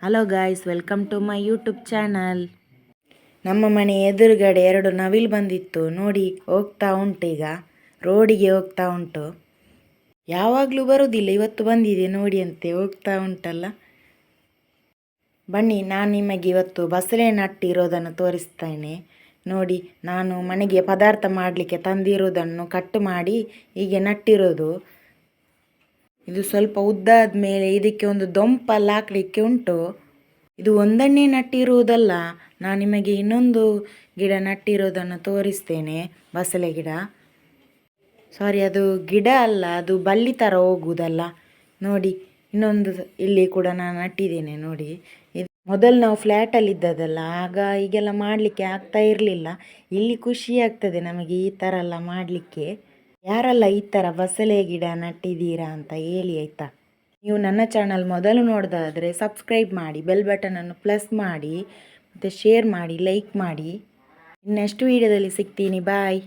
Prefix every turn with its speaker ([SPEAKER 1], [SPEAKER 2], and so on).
[SPEAKER 1] Hello guys, welcome to my YouTube channel. ನಮ್ಮ ಮನೆ ಎದುರುಗಡೆ 2 ನವಿಲು ಬಂದಿತ್ತು ನೋಡಿ, ಹೋಗ್ತಾ ಉಂಟು. ಈಗ ರೋಡಿಗೆ ಹೋಗ್ತಾ ಉಂಟು. ಯಾವಾಗಲೂ ಬರೋದಿಲ್ಲ, ಇವತ್ತು ಬಂದಿದೆ ನೋಡಿ ಅಂತೆ, ಹೋಗ್ತಾ ಉಂಟಲ್ಲ. ಬನ್ನಿ, ನಾನು ನಿಮಗೆ ಇವತ್ತು ಬಸಳೆ ನಟ್ಟಿರೋದನ್ನು ತೋರಿಸ್ತೇನೆ ನೋಡಿ. ನಾನು ಮನೆಗೆ ಪದಾರ್ಥ ಮಾಡಲಿಕ್ಕೆ ತಂದಿರೋದನ್ನು ಕಟ್ ಮಾಡಿ ಹೀಗೆ ನಟ್ಟಿರೋದು. ಇದು ಸ್ವಲ್ಪ ಉದ್ದಾದ ಮೇಲೆ ಇದಕ್ಕೆ ಒಂದು ದೊಂಪಲ್ಲಿ ಹಾಕಲಿಕ್ಕೆ ಉಂಟು. ಇದು ಒಂದನ್ನೇ ನಟ್ಟಿರುವುದಲ್ಲ, ನಾನು ನಿಮಗೆ ಇನ್ನೊಂದು ಗಿಡ ನಟ್ಟಿರೋದನ್ನು ತೋರಿಸ್ತೇನೆ. ಬಸಳೆ ಗಿಡ, ಸಾರಿ, ಅದು ಗಿಡ ಅಲ್ಲ, ಅದು ಬಳ್ಳಿ ಥರ ಹೋಗುವುದಲ್ಲ ನೋಡಿ. ಇನ್ನೊಂದು ಇಲ್ಲಿ ಕೂಡ ನಾನು ನಟ್ಟಿದ್ದೇನೆ ನೋಡಿ. ಇದು ಮೊದಲು ನಾವು ಫ್ಲ್ಯಾಟಲ್ಲಿ ಇದ್ದದಲ್ಲ, ಆಗ ಹೀಗೆಲ್ಲ ಮಾಡಲಿಕ್ಕೆ ಆಗ್ತಾ ಇರಲಿಲ್ಲ. ಇಲ್ಲಿ ಖುಷಿ ಆಗ್ತದೆ ನಮಗೆ ಈ ಥರ ಎಲ್ಲ ಮಾಡಲಿಕ್ಕೆ. ಯಾರೆಲ್ಲ ಈ ಥರ ಬಸಳೆ ಗಿಡ ನಟ್ಟಿದ್ದೀರಾ ಅಂತ ಹೇಳಿ ಆಯಿತಾ. ನೀವು ನನ್ನ ಚಾನಲ್ ಮೊದಲು ನೋಡೋದಾದರೆ ಸಬ್ಸ್ಕ್ರೈಬ್ ಮಾಡಿ, ಬೆಲ್ ಬಟನನ್ನು ಪ್ಲಸ್ ಮಾಡಿ, ಮತ್ತು ಶೇರ್ ಮಾಡಿ, ಲೈಕ್ ಮಾಡಿ. ನೆಕ್ಸ್ಟ್ ವೀಡಿಯೋದಲ್ಲಿ ಸಿಗ್ತೀನಿ. ಬಾಯ್.